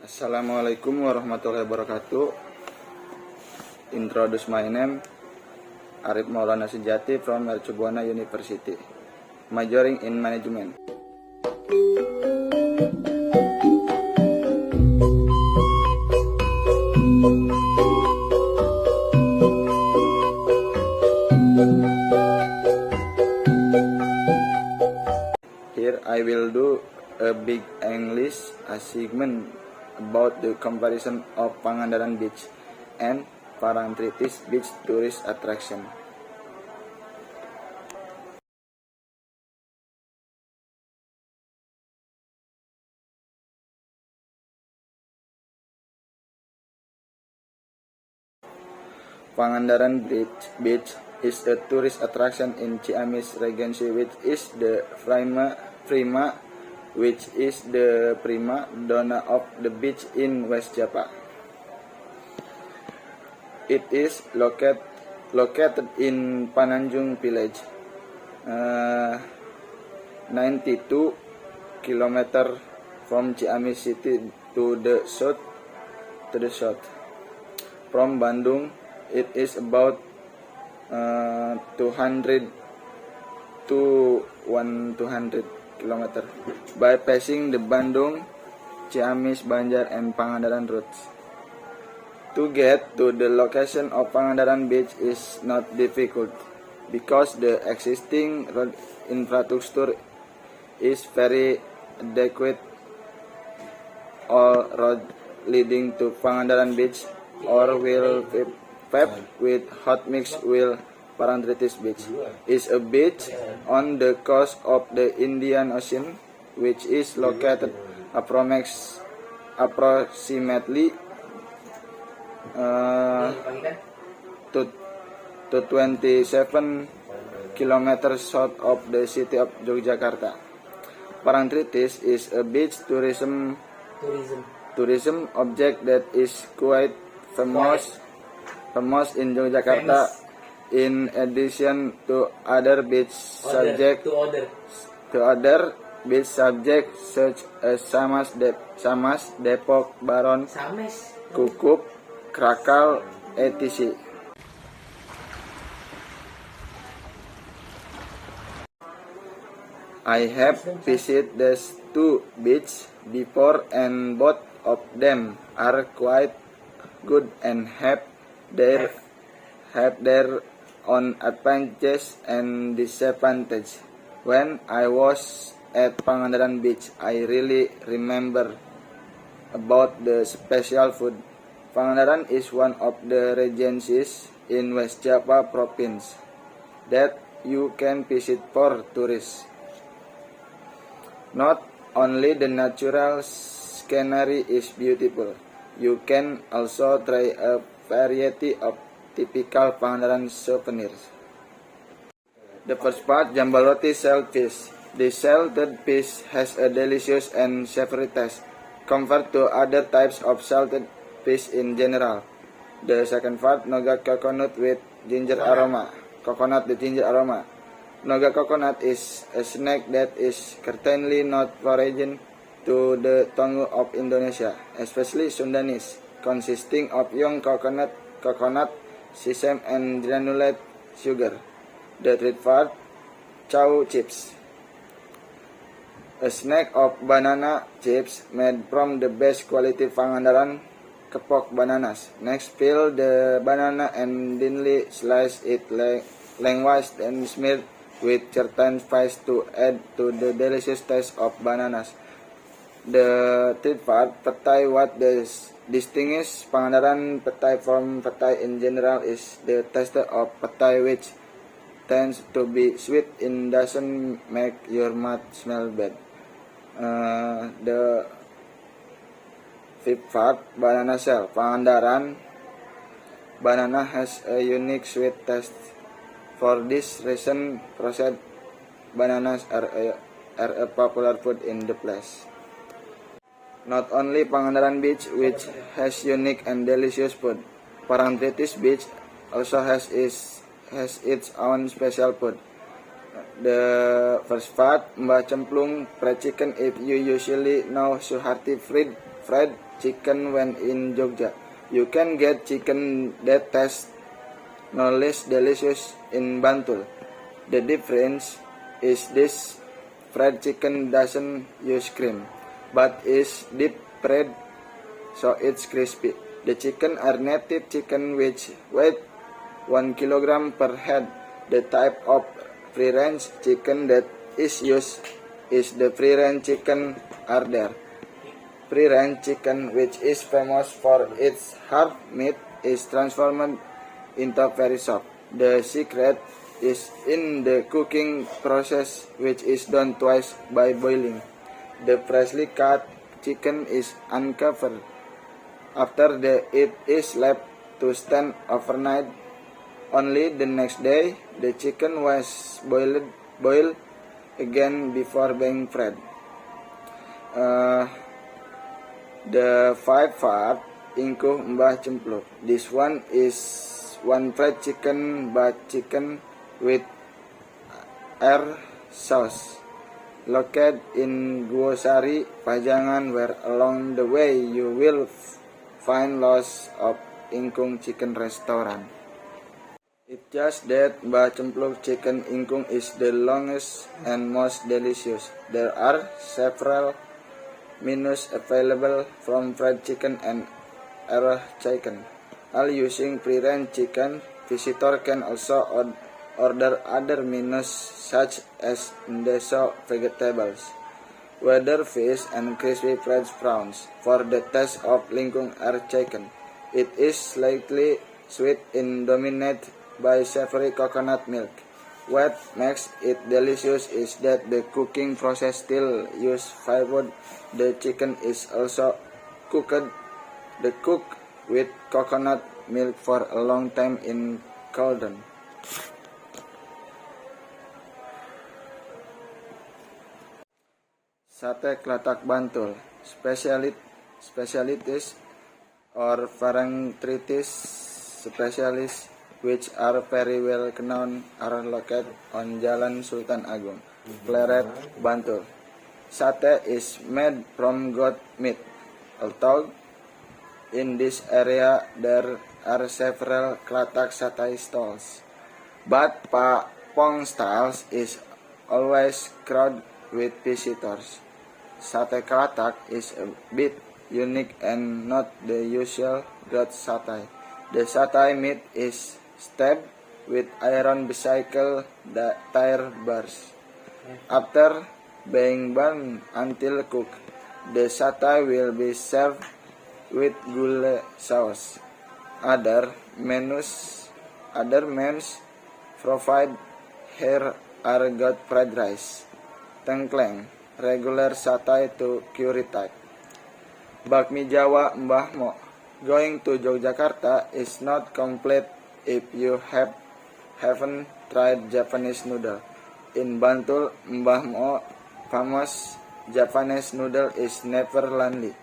Assalamualaikum warahmatullahi wabarakatuh. Introduce my name, Arif Maulana Sejati from Mercubuana University, majoring in management. Here I will do a big English segment about the comparison of Pangandaran Beach and Parangtritis Beach tourist attraction. Pangandaran Beach is a tourist attraction in Ciamis Regency, which is the prima donna of the beach in West Java. It is located in Pananjung Village, 92 km from Ciamis City to the south. From Bandung, it is about 200 to 100 km by passing the Bandung, Ciamis, Banjar, and Pangandaran routes. To get to the location of Pangandaran Beach is not difficult because the existing road infrastructure is very adequate. All roads leading to Pangandaran Beach or will paved with hot mix with Parangtritis Beach is a beach on the coast of the Indian Ocean, which is located approximately to 27 kilometers south of the city of Yogyakarta. Parangtritis is a beach tourism object that is quite famous in Yogyakarta. In addition to other beach subjects such as Samas, Depok, Baron, Kukup, Krakal, etc. I have visited these two beaches before, and both of them are quite good and have their own advantages and disadvantages. When I was at Pangandaran Beach, I really remember about the special food. Pangandaran is one of the regencies in West Java province that you can visit for tourists. Not only the natural scenery is beautiful, you can also try a variety of typical Pangandaran souvenirs. The first part, jambal roti shelled fish. The salted fish has a delicious and savory taste compared to other types of salted fish in general. The second part, noga coconut with ginger aroma. Noga coconut is a snack that is certainly not foreign to the tongue of Indonesia, especially Sundanese, consisting of young coconut, sesame, and granulate sugar. The third part, chow chips, a snack of banana chips made from the best quality Pangandaran Kepok bananas. Next, peel the banana and thinly slice it lengthwise and smear with certain spice to add to the delicious taste of bananas. The third part, petai. What distinguishes Pangandaran petai from petai in general is the taste of petai, which tends to be sweet and doesn't make your mouth smell bad. The fifth part, banana shell. Pangandaran banana has a unique sweet taste. For this reason, processed bananas are a popular food in the place. Not only Pangandaran Beach, which has unique and delicious food, Parangtritis Beach also has its own special food. The first part, Mbah Cemplung fried chicken. If you usually know Suharti fried fried chicken when in Jogja. You can get chicken that tastes no less delicious in Bantul. The difference is this fried chicken doesn't use cream, but is deep fried so it's crispy. The chicken are native chicken which weigh 1 kilogram per head. The type of free-range chicken that is used is the free-range chicken Ardere. Free-range chicken, which is famous for its hard meat, is transformed into very soft. The secret is in the cooking process, which is done twice by boiling. The freshly cut chicken is uncovered. After it is left to stand overnight. Only the next day, the chicken was boiled again before being fried. The 5-part ingkuh Mbah Cempluk. This one is one fried chicken but chicken with air sauce. Located in Guosari, Pajangan, where along the way you will find lots of ingkung chicken restaurant. It's just that Mbah Cempluk chicken ingkung is the longest and most delicious. There are several menus available from fried chicken and air chicken. All using free-range chicken, visitor can also order other menus such as ndeso vegetables, weather fish, and crispy fried prawns. For the taste of lingkung air chicken, it is slightly sweet and dominated by savory coconut milk. What makes it delicious is that the cooking process still uses firewood. The chicken is also cooked with coconut milk for a long time in cauldron. Sate Klatak Bantul. Specialties or varieties specialists which are very well known are located on Jalan Sultan Agung, Pleret, Bantul. Sate is made from goat meat. Although in this area there are several Klatak Sate stalls, but Pak Pong stalls is always crowded with visitors. Sate Klatak is a bit unique and not the usual goat satay. The satay meat is stabbed with iron bicycle tire bars. After being burned until cooked, the satay will be served with gulai sauce. Other menus provide here are goat fried rice, tengkleng, regular satay to curry type. Bakmi Jawa Mbah Mo. Going to Yogyakarta is not complete if you haven't tried Japanese noodle. In Bantul, Mbah Mo famous Japanese noodle is never lonely.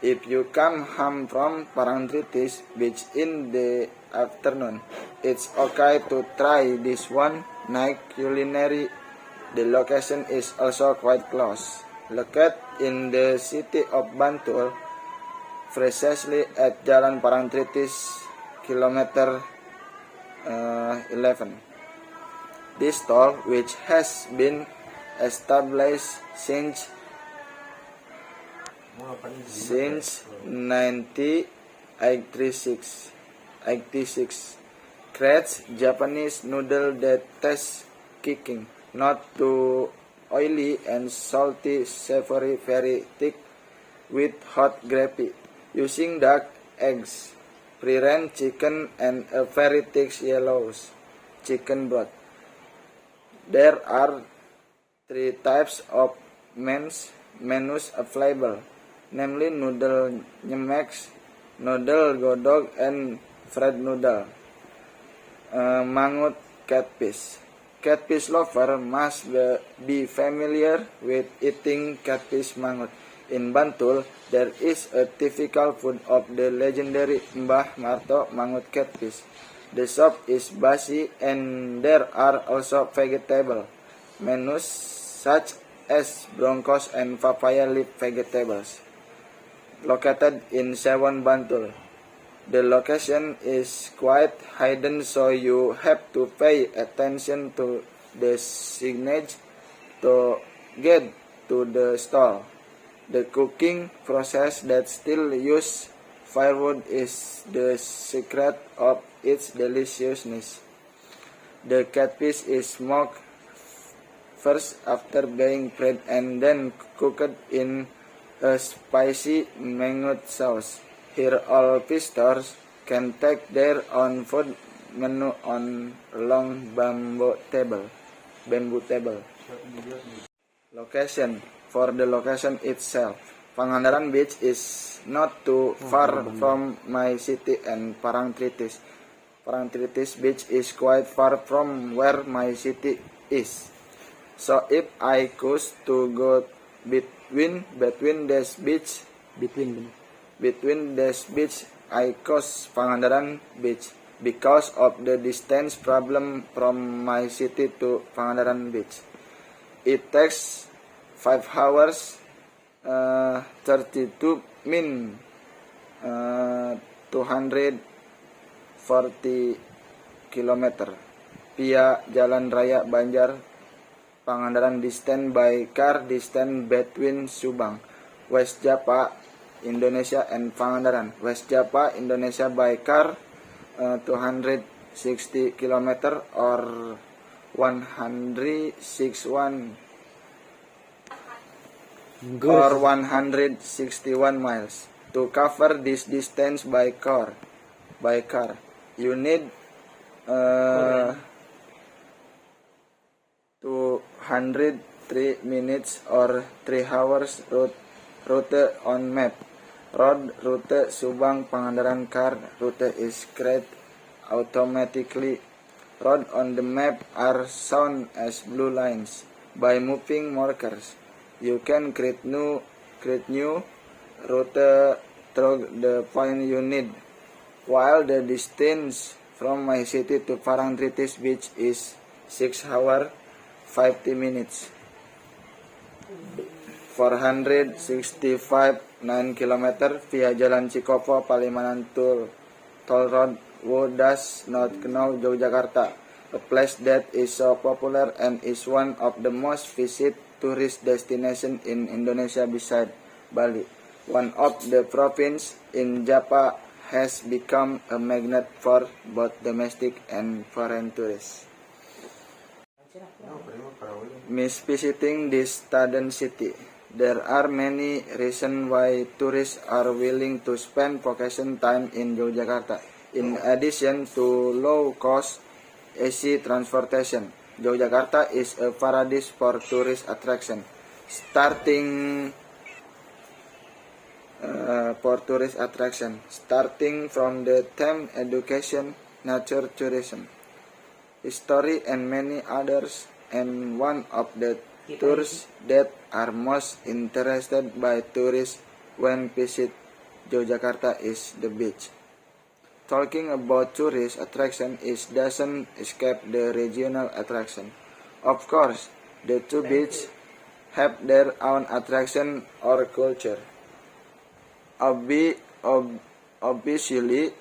If you come home from Parangtritis Beach in the afternoon, it's okay to try this one night culinary. The location is also quite close. Located in the city of Bantul, precisely at Jalan Parangtritis, kilometer 11. This stall, which has been established since 1986, creates Japanese noodle that tastes kicking, not too oily and salty, savory, very thick with hot gravy, using duck eggs, free-range chicken, and a very thick yellow chicken broth. There are 3 types of menus available, namely noodle nyemek, noodle godog, and fried noodle. Mangut catfish. Catfish lover must be familiar with eating catfish mangut. In Bantul, there is a typical food of the legendary Mbah Marto mangut catfish. The shop is basi and there are also vegetable menus such as broncos and papaya leaf vegetables. located in Sewon, Bantul. The location is quite hidden, so you have to pay attention to the signage to get to the stall. The cooking process that still uses firewood is the secret of its deliciousness. The catfish is smoked first after being fried and then cooked in a spicy mango sauce. Here all visitors can take their own food menu on a long bamboo table. Location. For the location itself, Pangandaran Beach is not too far from my city, and Parangtritis Beach is quite far from where my city is. So if I choose to go between this beach, I choose Pangandaran Beach because of the distance problem from my city to Pangandaran Beach. It takes 5 hours 32 min 240 km via Jalan Raya Banjar Pangandaran, distance by car, distance between Subang, West Java, Indonesia and Pangandaran. West Java, Indonesia by car 260 km or 161 miles. To cover this distance by car, you need 203 minutes or 3 hours route on map. Road route Subang Pangandaran car route is created automatically. Road on the map are shown as blue lines. By moving markers, you can create new route through the point you need. While the distance from my city to Parangtritis Beach is 6 hours 50 minutes. 465 9 km via Jalan Cikopo, Palimanan Toll Road, Wodas, North Kenau, Yogyakarta, a place that is so popular and is one of the most visited tourist destinations in Indonesia beside Bali. One of the provinces in Java has become a magnet for both domestic and foreign tourists. Miss visiting this student city. There are many reasons why tourists are willing to spend vacation time in Yogyakarta. In addition to low-cost AC transportation, Yogyakarta is a paradise for tourist attraction. Starting from the theme education, nature tourism, history and many others, and one of the tours that are most interested by tourists when visit Yogyakarta is the beach. Talking about tourist attraction doesn't escape the regional attraction. Of course, the two beaches have their own attraction or culture. Obviously,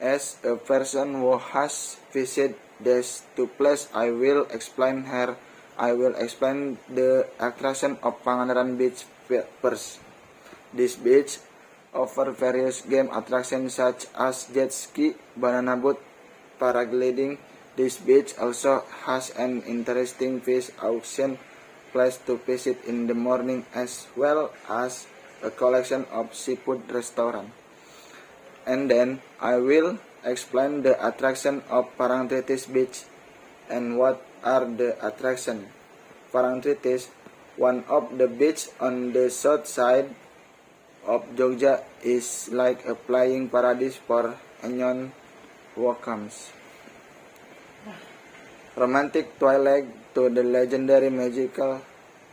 as a person who has visited these two places, I will explain the attraction of Pangandaran Beach first. This beach offers various game attractions such as jet ski, banana boat, paragliding. This beach also has an interesting fish auction place to visit in the morning, as well as a collection of seafood restaurants. And then I will explain the attraction of Parangtritis Beach and what are the attractions. Parangtritis, one of the beaches on the south side of Jogja, is like a flying paradise for anyone who comes. Romantic twilight to the legendary magical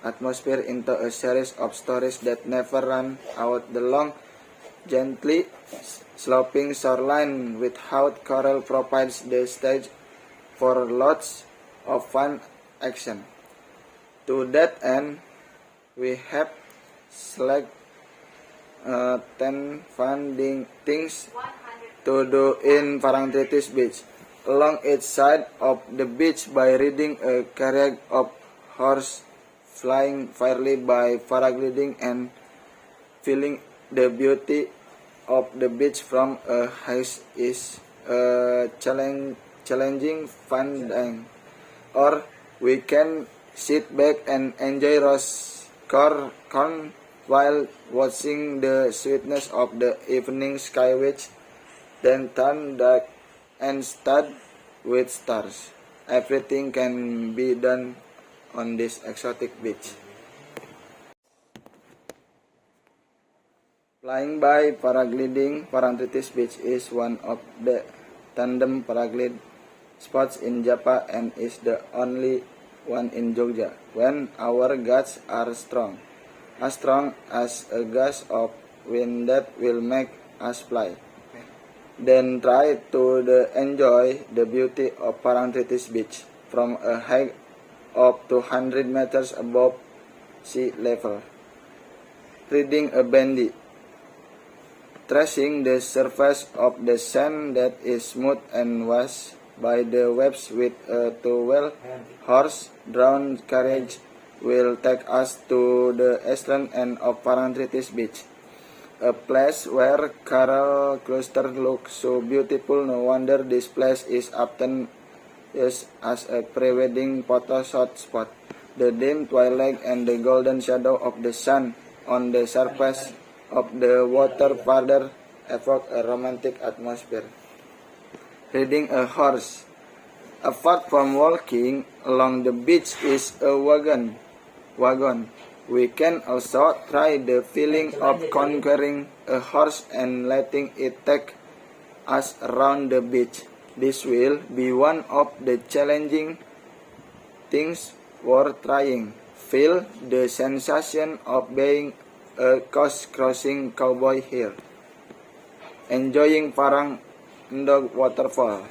atmosphere into a series of stories that never run out. The long, gently sloping shoreline with hot coral provides the stage for lots of fun action. To that end, we have selected 10 fun things to do in Parangtritis Beach. Along each side of the beach by riding a carriage of horse, flying fairly by paragliding, and feeling the beauty of the beach from a height is a challenging fun thing. Or we can sit back and enjoy roast corn while watching the sweetness of the evening sky, which then turn dark and stud with stars. Everything can be done on this exotic beach. Flying by paragliding, Parangtritis Beach is one of the tandem paraglide spots in Java and is the only one in Jogja. When our gusts are strong, as a gust of wind that will make us fly, then try to enjoy the beauty of Parangtritis Beach from a height of 200 meters above sea level. Riding a bandy, tracing the surface of the sand that is smooth and washed by the waves with a 12-horse drawn carriage will take us to the eastern end of Parangtritis Beach, a place where coral cluster look so beautiful. No wonder this place is often used as a pre-wedding photo shot spot. The dim twilight and the golden shadow of the sun on the surface of the water further evoke a romantic atmosphere. Riding a horse. Apart from walking along the beach is a wagon. We can also try the feeling of conquering a horse and letting it take us around the beach. This will be one of the challenging things worth trying. Feel the sensation of being a coast-crossing cowboy here. Enjoying Parang Endog waterfall.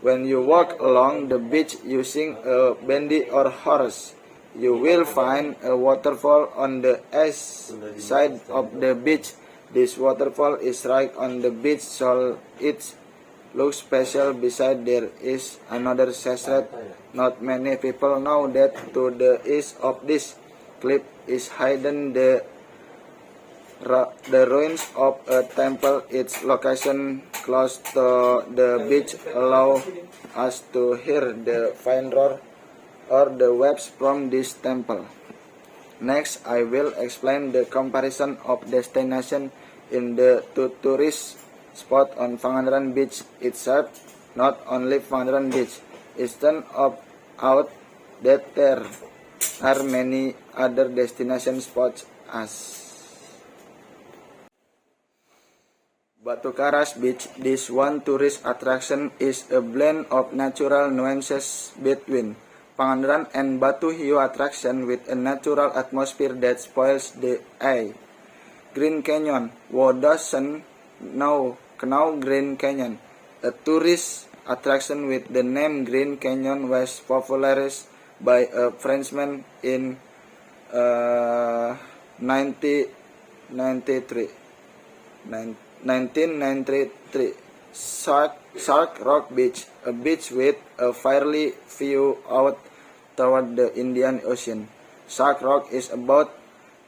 When you walk along the beach using a bandy or horse, you will find a waterfall on the east side of the beach. This waterfall is right on the beach, so it looks special. Beside there is another secret. Not many people know that to the east of this cliff is hidden the ruins of a temple. Its location close to the beach allow us to hear the fine roar or the waves from this temple. Next, I will explain the comparison of destination in the two tourist spot on Pangandaran Beach itself. Not only Pangandaran Beach, it turns out that there are many other destination spots as Batu Karas Beach. This one tourist attraction is a blend of natural nuances between Pangandaran and Batu Hiu attraction with a natural atmosphere that spoils the eye. Green Canyon. Who doesn't know Green Canyon? A tourist attraction with the name Green Canyon was popularized by a Frenchman in 1993. Shark Rock Beach, a beach with a fairly view out toward the Indian Ocean. Shark Rock is about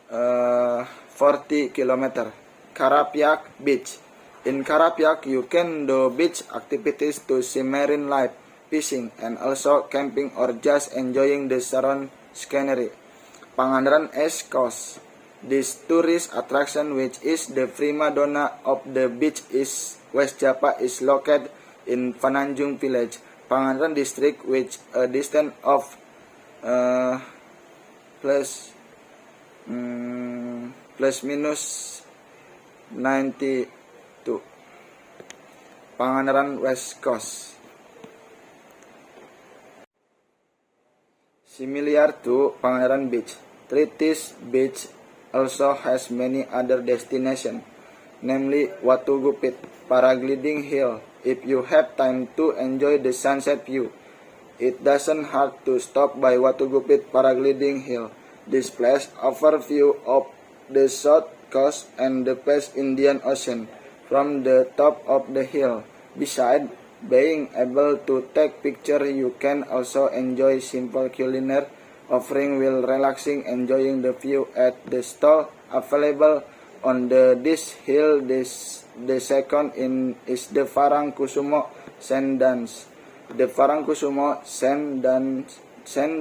40 km. Karapiak Beach. In Karapiak, you can do beach activities to see marine life, fishing, and also camping or just enjoying the surrounding scenery. Pangandaran East Coast. This tourist attraction, which is the prima donna of the beach is West Java, is located in Pananjung Village, Pangandaran District, which a distance of plus minus 92. Pangandaran West Coast. Similar to Pangandaran Beach, Tritis Beach also has many other destinations, namely Watu Gupit, Paragliding Hill. If you have time to enjoy the sunset view, it doesn't hurt to stop by Watu Gupit Paragliding Hill. This place offers view of the South coast and the vast Indian Ocean from the top of the hill. Besides being able to take pictures, you can also enjoy simple culinary offering while relaxing, enjoying the view at the stall available on this hill. The second is the Parangkusumo Sand Dunes. The Parangkusumo Sand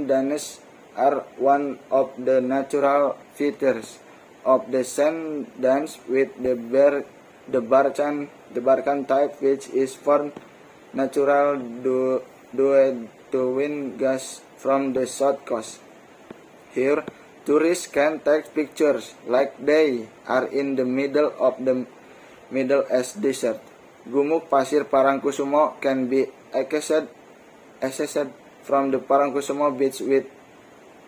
Dunes are one of the natural features of the sand dunes, with the Barcan type, which is formed natural due to wind gusts from the south coast. Here, tourists can take pictures like they are in the middle of the Middle East desert. Gumuk Pasir Parangkusumo can be accessed from the Parangkusumo beach with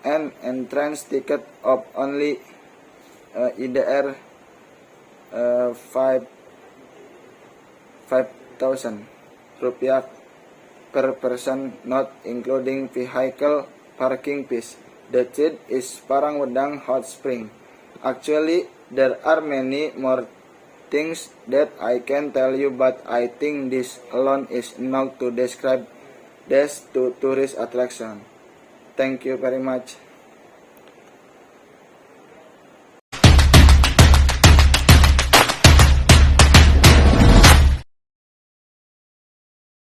an entrance ticket of only IDR 5,000 rupiah per person, not including vehicle parking fees. The third is Parangwedang Hot Spring. Actually, there are many more things that I can tell you, but I think this alone is enough to describe this tourist attraction. Thank you very much.